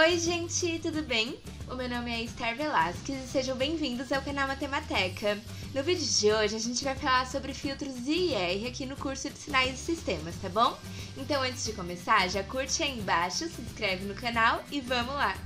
Oi gente, tudo bem? O meu nome é Esther Velasquez e sejam bem-vindos ao canal Matemateca. No vídeo de hoje a gente vai falar sobre filtros I e R aqui no curso de Sinais e Sistemas, tá bom? Então antes de começar, já curte aí embaixo, se inscreve no canal e vamos lá!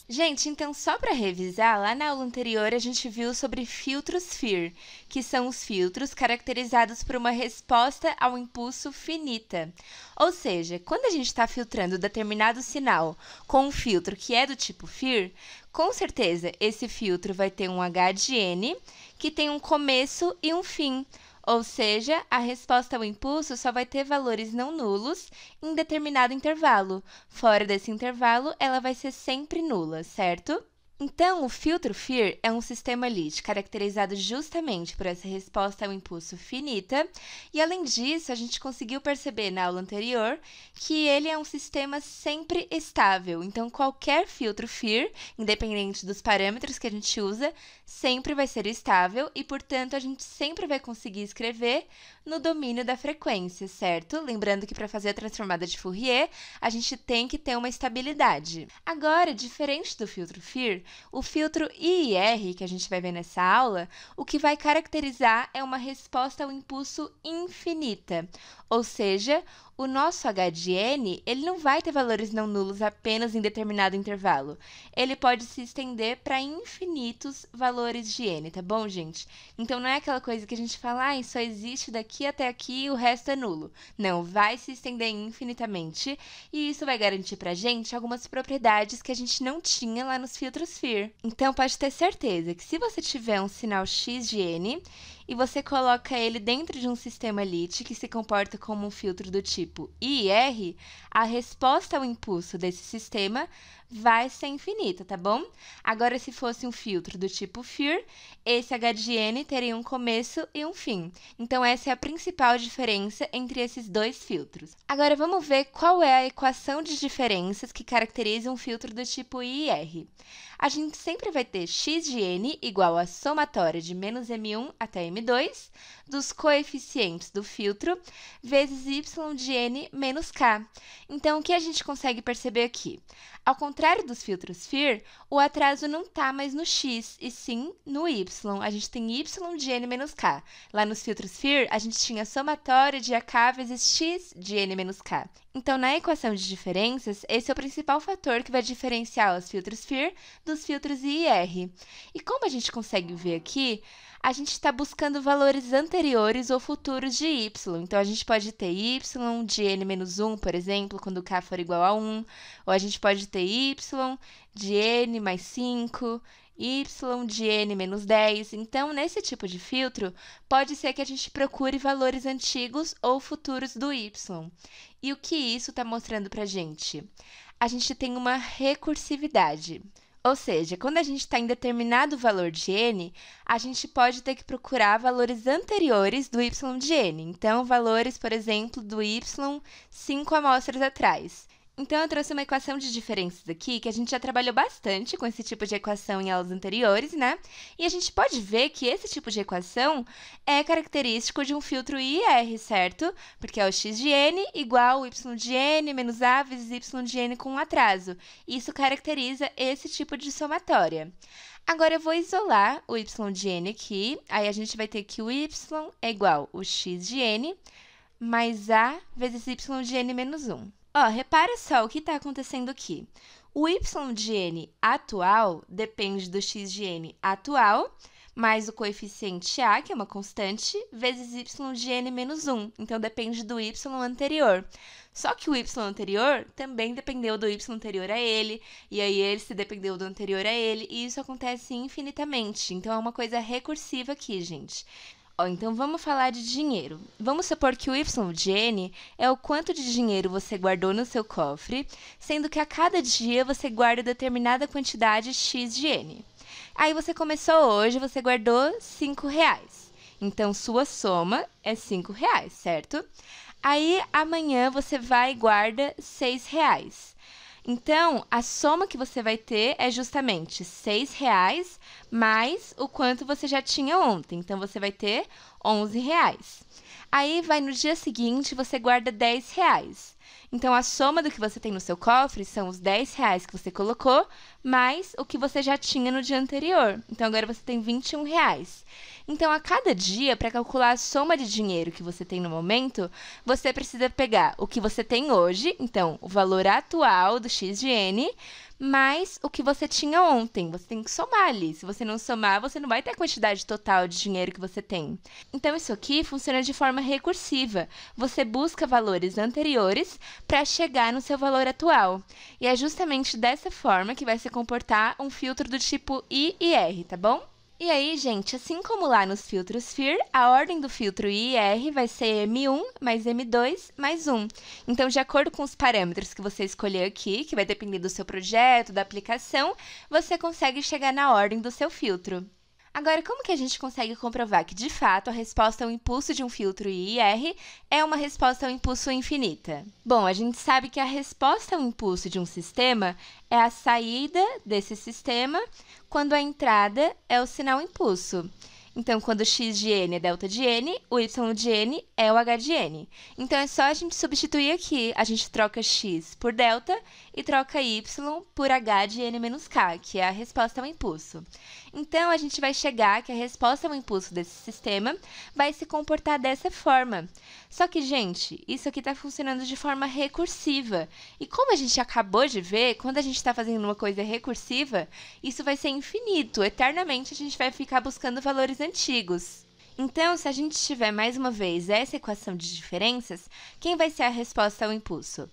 Gente, então só para revisar, lá na aula anterior a gente viu sobre filtros FIR, que são os filtros caracterizados por uma resposta ao impulso finita. Ou seja, quando a gente está filtrando determinado sinal com um filtro que é do tipo FIR, com certeza esse filtro vai ter um H de N que tem um começo e um fim. Ou seja, a resposta ao impulso só vai ter valores não nulos em determinado intervalo. Fora desse intervalo, ela vai ser sempre nula, certo? Então, o filtro FIR é um sistema LIT caracterizado justamente por essa resposta ao impulso finita, e além disso, a gente conseguiu perceber na aula anterior que ele é um sistema sempre estável. Então, qualquer filtro FIR, independente dos parâmetros que a gente usa, sempre vai ser estável e, portanto, a gente sempre vai conseguir escrever no domínio da frequência, certo? Lembrando que para fazer a transformada de Fourier, a gente tem que ter uma estabilidade. Agora, diferente do filtro FIR, o filtro I e R, que a gente vai ver nessa aula, o que vai caracterizar é uma resposta ao impulso infinita, ou seja, o nosso H de N, ele não vai ter valores não nulos apenas em determinado intervalo. Ele pode se estender para infinitos valores de N, tá bom, gente? Então, não é aquela coisa que a gente fala, só existe daqui até aqui e o resto é nulo. Não, vai se estender infinitamente e isso vai garantir para a gente algumas propriedades que a gente não tinha lá nos filtros FIR. Então, pode ter certeza que se você tiver um sinal x de N e você coloca ele dentro de um sistema LIT que se comporta como um filtro do tipo I e R, a resposta ao impulso desse sistema vai ser infinita, tá bom? Agora, se fosse um filtro do tipo FIR, esse H de N teria um começo e um fim. Então, essa é a principal diferença entre esses dois filtros. Agora, vamos ver qual é a equação de diferenças que caracteriza um filtro do tipo I e R. A gente sempre vai ter x de n igual à somatória de menos m1 até m2 dos coeficientes do filtro vezes y de n menos k. Então, o que a gente consegue perceber aqui? Ao contrário dos filtros FIR, o atraso não está mais no x, e sim no y. A gente tem y de n menos k. Lá nos filtros FIR, a gente tinha somatória de AK vezes x de n menos k. Então, na equação de diferenças, esse é o principal fator que vai diferenciar os filtros FIR dos filtros I e R. E como a gente consegue ver aqui, a gente está buscando valores anteriores ou futuros de y. Então, a gente pode ter y de n menos 1, por exemplo, quando k for igual a 1. Ou a gente pode ter y de n mais 5, y de n menos 10. Então, nesse tipo de filtro, pode ser que a gente procure valores antigos ou futuros do y. E o que isso está mostrando para a gente? A gente tem uma recursividade. Ou seja, quando a gente está em determinado valor de n, a gente pode ter que procurar valores anteriores do y de n. Então, valores, por exemplo, do y 5 amostras atrás. Então, eu trouxe uma equação de diferenças aqui, que a gente já trabalhou bastante com esse tipo de equação em aulas anteriores, né? E a gente pode ver que esse tipo de equação é característico de um filtro I e R, certo? Porque é o x de n igual ao y de n menos a vezes y de n com um atraso. Isso caracteriza esse tipo de somatória. Agora, eu vou isolar o y de n aqui, aí a gente vai ter que o y é igual ao x de n mais a vezes y de n menos 1. Repara só o que está acontecendo aqui. O y de n atual depende do x de n atual, mais o coeficiente a, que é uma constante, vezes y de n menos 1. Então, depende do y anterior. Só que o y anterior também dependeu do y anterior a ele, e aí ele se dependeu do anterior a ele, e isso acontece infinitamente. Então, é uma coisa recursiva aqui, gente. Então, vamos falar de dinheiro. Vamos supor que o y de n é o quanto de dinheiro você guardou no seu cofre, sendo que a cada dia você guarda determinada quantidade x de n. Aí, você começou hoje, você guardou 5 reais. Então, sua soma é 5 reais, certo? Aí, amanhã, você vai e guarda 6 reais. Então, a soma que você vai ter é justamente 6 reais mais o quanto você já tinha ontem. Então, você vai ter 11 reais. Aí, vai no dia seguinte, você guarda 10 reais. Então, a soma do que você tem no seu cofre são os R$ 10 que você colocou, mais o que você já tinha no dia anterior. Então, agora você tem R$ 21. Então, a cada dia, para calcular a soma de dinheiro que você tem no momento, você precisa pegar o que você tem hoje, então, o valor atual do X de N, mais o que você tinha ontem. Você tem que somar ali. Se você não somar, você não vai ter a quantidade total de dinheiro que você tem. Então, isso aqui funciona de forma recursiva. Você busca valores anteriores para chegar no seu valor atual. E é justamente dessa forma que vai se comportar um filtro do tipo I e R, tá bom? E aí, gente, assim como lá nos filtros FIR, a ordem do filtro I e R vai ser M1 mais M2 mais 1. Então, de acordo com os parâmetros que você escolher aqui, que vai depender do seu projeto, da aplicação, você consegue chegar na ordem do seu filtro. Agora, como que a gente consegue comprovar que, de fato, a resposta ao impulso de um filtro I e R é uma resposta ao impulso infinita? Bom, a gente sabe que a resposta ao impulso de um sistema é a saída desse sistema quando a entrada é o sinal impulso. Então, quando x de n é delta de n, o y de n é o h de n. Então, é só a gente substituir aqui. A gente troca x por delta e troca y por h de n menos k, que é a resposta ao impulso. Então, a gente vai chegar que a resposta ao impulso desse sistema vai se comportar dessa forma. Só que, gente, isso aqui está funcionando de forma recursiva. E como a gente acabou de ver, quando a gente está fazendo uma coisa recursiva, isso vai ser infinito. Eternamente, a gente vai ficar buscando valores antigos. Então, se a gente tiver mais uma vez essa equação de diferenças, quem vai ser a resposta ao impulso?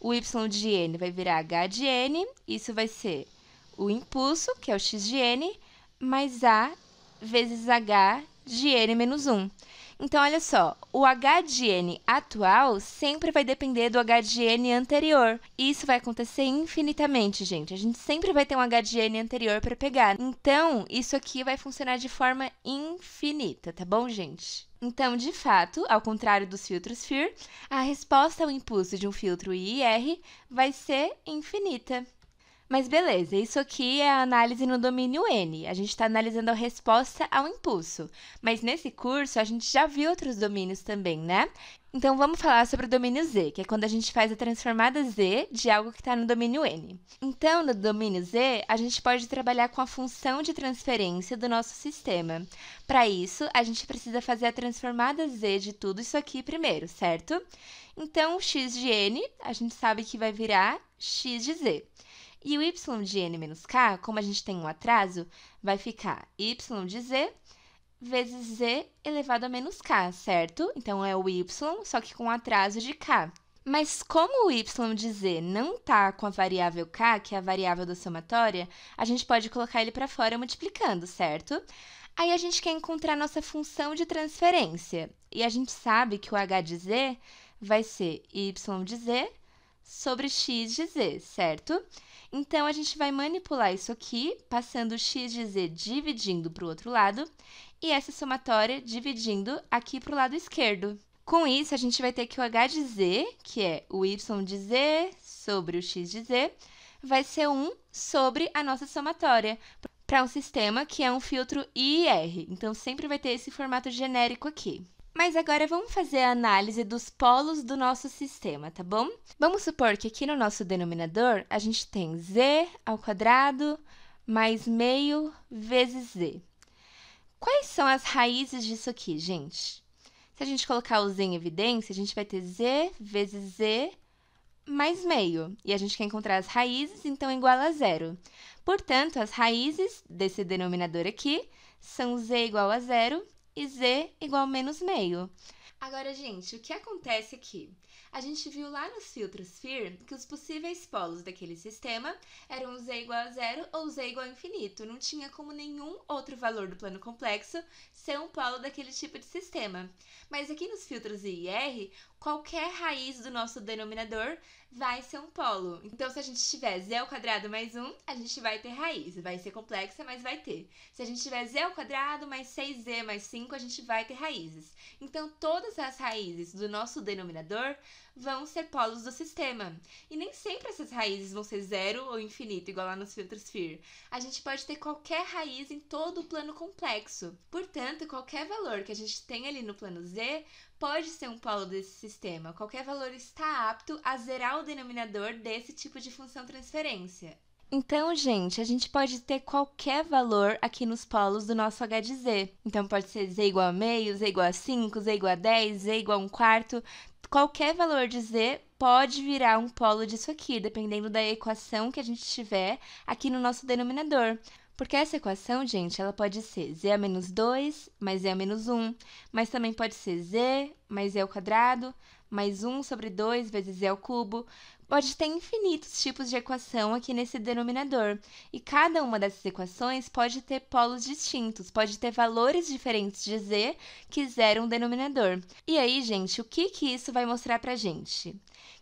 O y de n vai virar h de n, isso vai ser o impulso, que é o x de n, mais a vezes h de n menos 1. Então, olha só, o h de n atual sempre vai depender do h de n anterior. E isso vai acontecer infinitamente, gente. A gente sempre vai ter um h de n anterior para pegar. Então, isso aqui vai funcionar de forma infinita, tá bom, gente? Então, de fato, ao contrário dos filtros FIR, a resposta ao impulso de um filtro I e R vai ser infinita. Mas beleza, isso aqui é a análise no domínio N. A gente está analisando a resposta ao impulso. Mas nesse curso, a gente já viu outros domínios também, né? Então, vamos falar sobre o domínio Z, que é quando a gente faz a transformada Z de algo que está no domínio N. Então, no domínio Z, a gente pode trabalhar com a função de transferência do nosso sistema. Para isso, a gente precisa fazer a transformada Z de tudo isso aqui primeiro, certo? Então, o x de n, a gente sabe que vai virar x de z. E o y de n menos k, como a gente tem um atraso, vai ficar y de z vezes z elevado a menos k, certo? Então, é o y, só que com atraso de k. Mas como o y de z não está com a variável k, que é a variável da somatória, a gente pode colocar ele para fora multiplicando, certo? Aí, a gente quer encontrar nossa função de transferência. E a gente sabe que o h de z vai ser y de z sobre x de z, certo? Então, a gente vai manipular isso aqui, passando o x de z dividindo para o outro lado, e essa somatória dividindo aqui para o lado esquerdo. Com isso, a gente vai ter que o h de z, que é o y de z sobre o x de z, vai ser 1 sobre a nossa somatória, para um sistema que é um filtro I e R. Então, sempre vai ter esse formato genérico aqui. Mas agora vamos fazer a análise dos polos do nosso sistema, tá bom? Vamos supor que aqui no nosso denominador, a gente tem z ao quadrado mais meio vezes z. Quais são as raízes disso aqui, gente? Se a gente colocar o z em evidência, a gente vai ter z vezes z mais meio. E a gente quer encontrar as raízes, então igual a zero. Portanto, as raízes desse denominador aqui são z igual a zero e z igual a menos meio. Agora, gente, o que acontece aqui? A gente viu lá nos filtros FIR que os possíveis polos daquele sistema eram z igual a zero ou z igual a infinito. Não tinha como nenhum outro valor do plano complexo ser um polo daquele tipo de sistema. Mas aqui nos filtros I e R, qualquer raiz do nosso denominador vai ser um polo. Então, se a gente tiver z ao quadrado mais 1, a gente vai ter raiz. Vai ser complexa, mas vai ter. Se a gente tiver z ao quadrado mais 6z mais 5, a gente vai ter raízes. Então, todas as raízes do nosso denominador vão ser polos do sistema. E nem sempre essas raízes vão ser zero ou infinito, igual lá nos filtros FIR. A gente pode ter qualquer raiz em todo o plano complexo. Portanto, qualquer valor que a gente tem ali no plano Z pode ser um polo desse sistema. Qualquer valor está apto a zerar o denominador desse tipo de função transferência. Então, gente, a gente pode ter qualquer valor aqui nos polos do nosso H de Z. Então, pode ser Z igual a meio, Z igual a 5, Z igual a 10, Z igual a 1/4. Qualquer valor de Z pode virar um polo disso aqui, dependendo da equação que a gente tiver aqui no nosso denominador. Porque essa equação, gente, ela pode ser Z a menos 2 mais Z a menos 1, mas também pode ser Z mais Z ao quadrado, mais 1 sobre 2 vezes Z ao cubo. Pode ter infinitos tipos de equação aqui nesse denominador. E cada uma dessas equações pode ter polos distintos, pode ter valores diferentes de Z que zeram o denominador. E aí, gente, o que isso vai mostrar pra gente?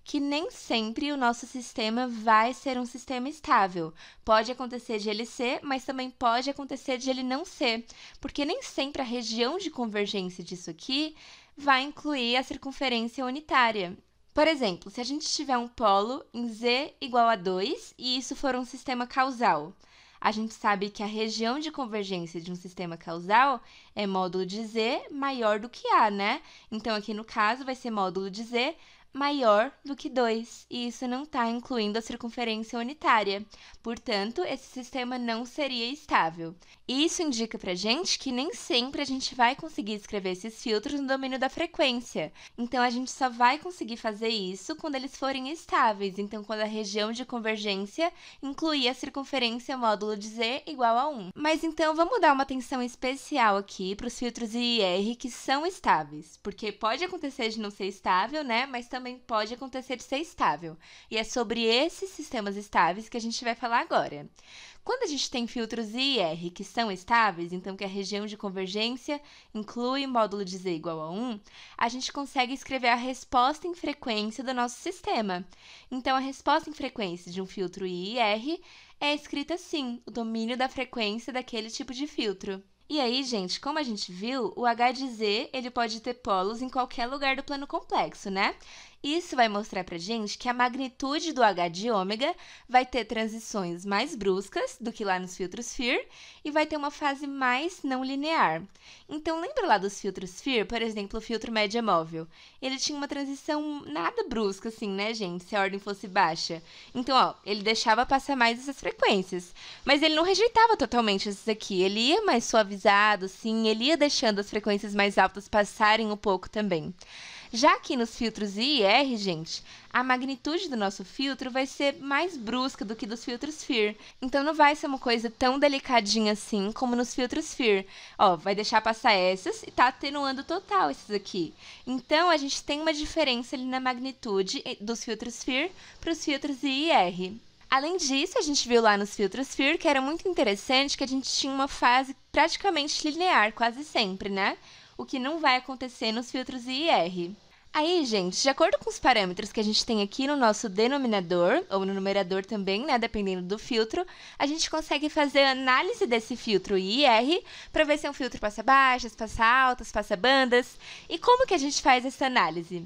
Que nem sempre o nosso sistema vai ser um sistema estável. Pode acontecer de ele ser, mas também pode acontecer de ele não ser, porque nem sempre a região de convergência disso aqui vai incluir a circunferência unitária. Por exemplo, se a gente tiver um polo em Z igual a 2 e isso for um sistema causal, a gente sabe que a região de convergência de um sistema causal é módulo de Z maior do que A, né? Então, aqui no caso, vai ser módulo de Z maior do que 2, e isso não está incluindo a circunferência unitária. Portanto, esse sistema não seria estável. E isso indica para a gente que nem sempre a gente vai conseguir escrever esses filtros no domínio da frequência. Então, a gente só vai conseguir fazer isso quando eles forem estáveis. Então, quando a região de convergência incluir a circunferência módulo de Z igual a 1. Mas então, vamos dar uma atenção especial aqui para os filtros I e R que são estáveis, porque pode acontecer de não ser estável, né? Mas também pode acontecer de ser estável. E é sobre esses sistemas estáveis que a gente vai falar agora. Quando a gente tem filtros I e R que são estáveis, então que a região de convergência inclui módulo de Z igual a 1, a gente consegue escrever a resposta em frequência do nosso sistema. Então, a resposta em frequência de um filtro I e R é escrita assim, o domínio da frequência daquele tipo de filtro. E aí, gente, como a gente viu, o H de Z ele pode ter polos em qualquer lugar do plano complexo, né? Isso vai mostrar pra gente que a magnitude do H de ômega vai ter transições mais bruscas do que lá nos filtros FIR e vai ter uma fase mais não linear. Então, lembra lá dos filtros FIR, por exemplo, o filtro média móvel? Ele tinha uma transição nada brusca, assim, né, gente, se a ordem fosse baixa. Então, ó, ele deixava passar mais essas frequências, mas ele não rejeitava totalmente esses aqui. Ele ia mais suavizado, sim, ele ia deixando as frequências mais altas passarem um pouco também. Já aqui nos filtros I e R, gente, a magnitude do nosso filtro vai ser mais brusca do que dos filtros FIR. Então, não vai ser uma coisa tão delicadinha assim como nos filtros FIR. Ó, vai deixar passar essas e tá atenuando total esses aqui. Então, a gente tem uma diferença ali na magnitude dos filtros FIR para os filtros I e R. Além disso, a gente viu lá nos filtros FIR que era muito interessante que a gente tinha uma fase praticamente linear, quase sempre, né? O que não vai acontecer nos filtros I e R. Aí, gente, de acordo com os parâmetros que a gente tem aqui no nosso denominador, ou no numerador também, né, dependendo do filtro, a gente consegue fazer análise desse filtro I e R para ver se é um filtro passa baixas, passa altas, passa bandas. E como que a gente faz essa análise?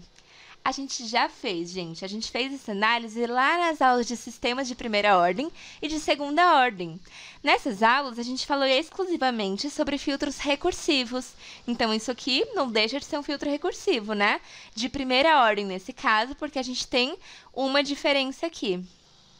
A gente já fez, gente. A gente fez essa análise lá nas aulas de sistemas de primeira ordem e de segunda ordem. Nessas aulas, a gente falou exclusivamente sobre filtros recursivos. Então, isso aqui não deixa de ser um filtro recursivo, né? De primeira ordem, nesse caso, porque a gente tem uma diferença aqui.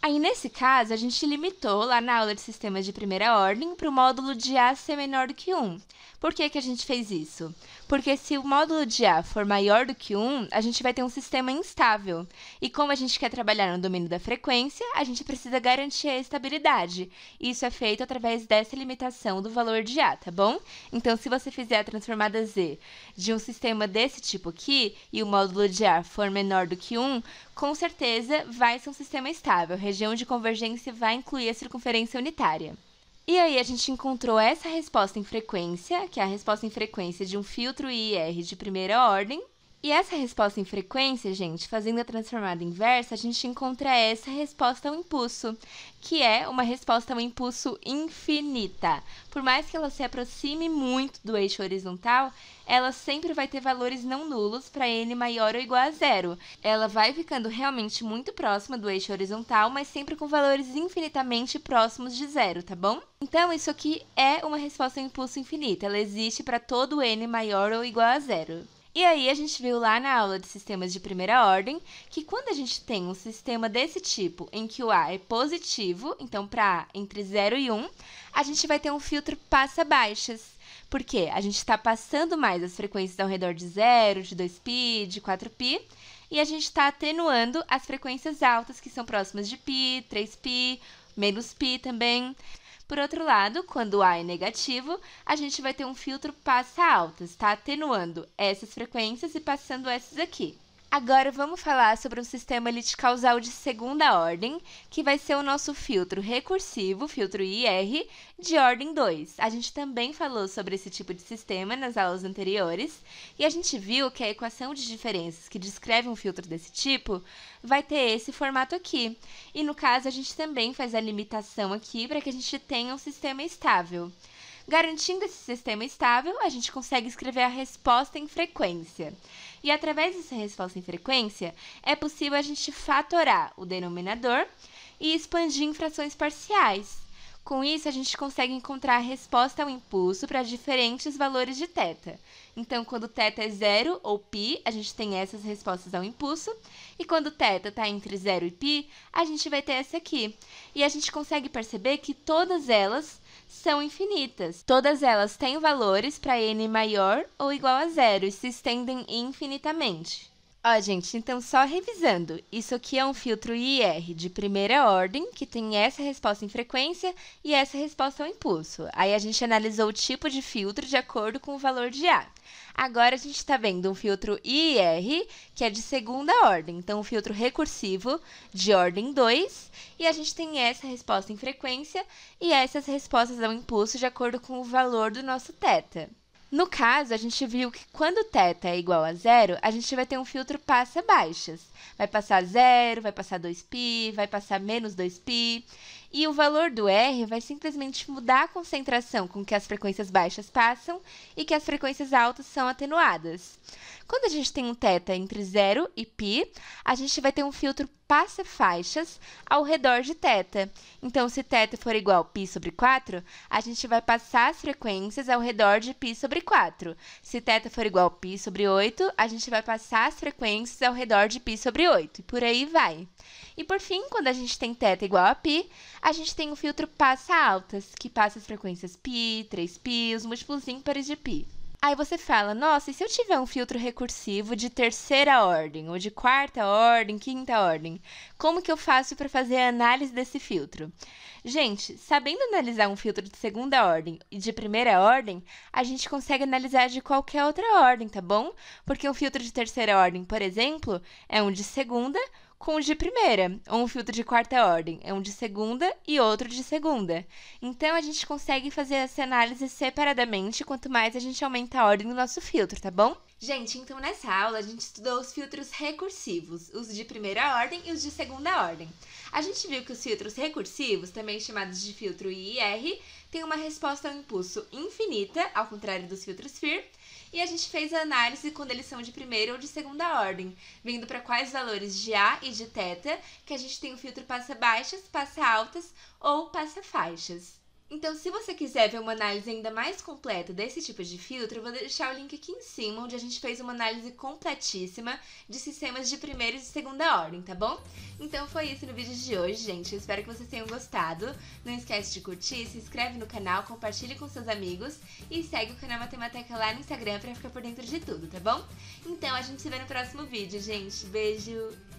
Aí, nesse caso, a gente limitou lá na aula de sistemas de primeira ordem para o módulo de A ser menor do que 1. Por que a gente fez isso? Porque se o módulo de A for maior do que 1, a gente vai ter um sistema instável. E como a gente quer trabalhar no domínio da frequência, a gente precisa garantir a estabilidade. Isso é feito através dessa limitação do valor de A, tá bom? Então, se você fizer a transformada Z de um sistema desse tipo aqui, e o módulo de A for menor do que 1, com certeza vai ser um sistema estável. A região de convergência vai incluir a circunferência unitária. E aí, a gente encontrou essa resposta em frequência, que é a resposta em frequência de um filtro I e R de primeira ordem. E essa resposta em frequência, gente, fazendo a transformada inversa, a gente encontra essa resposta ao impulso, que é uma resposta ao impulso infinita. Por mais que ela se aproxime muito do eixo horizontal, ela sempre vai ter valores não nulos para n maior ou igual a zero. Ela vai ficando realmente muito próxima do eixo horizontal, mas sempre com valores infinitamente próximos de zero, tá bom? Então, isso aqui é uma resposta ao impulso infinita. Ela existe para todo n maior ou igual a zero. E aí, a gente viu lá na aula de sistemas de primeira ordem que quando a gente tem um sistema desse tipo, em que o A é positivo, então para A entre 0 e 1, a gente vai ter um filtro passa-baixas. Por quê? A gente está passando mais as frequências ao redor de 0, de 2π, de 4π, e a gente está atenuando as frequências altas, que são próximas de π, 3π, menos π também. Por outro lado, quando A é negativo, a gente vai ter um filtro passa-altas, tá? Atenuando essas frequências e passando essas aqui. Agora, vamos falar sobre um sistema elite-causal de segunda ordem, que vai ser o nosso filtro recursivo, filtro IR, de ordem 2. A gente também falou sobre esse tipo de sistema nas aulas anteriores, e a gente viu que a equação de diferenças que descreve um filtro desse tipo vai ter esse formato aqui. E, no caso, a gente também faz a limitação aqui para que a gente tenha um sistema estável. Garantindo esse sistema estável, a gente consegue escrever a resposta em frequência. E através dessa resposta em frequência, é possível a gente fatorar o denominador e expandir em frações parciais. Com isso, a gente consegue encontrar a resposta ao impulso para diferentes valores de θ. Então, quando θ é 0 ou π, a gente tem essas respostas ao impulso. E quando θ está entre 0 e π, a gente vai ter essa aqui. E a gente consegue perceber que todas elas são infinitas. Todas elas têm valores para n maior ou igual a zero e se estendem infinitamente. Ó, gente, então só revisando, isso aqui é um filtro IR de primeira ordem, que tem essa resposta em frequência e essa resposta ao impulso. Aí a gente analisou o tipo de filtro de acordo com o valor de A. Agora a gente está vendo um filtro IR, que é de segunda ordem, então um filtro recursivo de ordem 2, e a gente tem essa resposta em frequência e essas respostas ao impulso de acordo com o valor do nosso θ. No caso, a gente viu que quando θ é igual a zero, a gente vai ter um filtro passa-baixas. Vai passar 0, vai passar 2π, vai passar menos 2π. E o valor do R vai simplesmente mudar a concentração com que as frequências baixas passam e que as frequências altas são atenuadas. Quando a gente tem um θ entre 0 e π, a gente vai ter um filtro passa-faixas ao redor de θ. Então, se θ for igual a π sobre 4, a gente vai passar as frequências ao redor de π sobre 4. Se θ for igual a π sobre 8, a gente vai passar as frequências ao redor de π sobre 8, e por aí vai. E, por fim, quando a gente tem θ igual a π, a gente tem o filtro passa-altas, que passa as frequências π, 3π, os múltiplos ímpares de π. Aí você fala, nossa, e se eu tiver um filtro recursivo de terceira ordem, ou de quarta ordem, quinta ordem? Como que eu faço para fazer a análise desse filtro? Gente, sabendo analisar um filtro de segunda ordem e de primeira ordem, a gente consegue analisar de qualquer outra ordem, tá bom? Porque um filtro de terceira ordem, por exemplo, é um de segunda com um de primeira, ou um filtro de quarta ordem, é um de segunda e outro de segunda. Então, a gente consegue fazer essa análise separadamente, quanto mais a gente aumenta a ordem do nosso filtro, tá bom? Gente, então nessa aula a gente estudou os filtros recursivos, os de primeira ordem e os de segunda ordem. A gente viu que os filtros recursivos, também chamados de filtro IR, têm uma resposta ao impulso infinita, ao contrário dos filtros FIR, e a gente fez a análise quando eles são de primeira ou de segunda ordem, vendo para quais valores de A e de θ que a gente tem o filtro passa-baixas, passa-altas ou passa-faixas. Então, se você quiser ver uma análise ainda mais completa desse tipo de filtro, eu vou deixar o link aqui em cima, onde a gente fez uma análise completíssima de sistemas de primeira e de segunda ordem, tá bom? Então, foi isso no vídeo de hoje, gente. Eu espero que vocês tenham gostado. Não esquece de curtir, se inscreve no canal, compartilhe com seus amigos e segue o canal Matemateca lá no Instagram pra ficar por dentro de tudo, tá bom? Então, a gente se vê no próximo vídeo, gente. Beijo!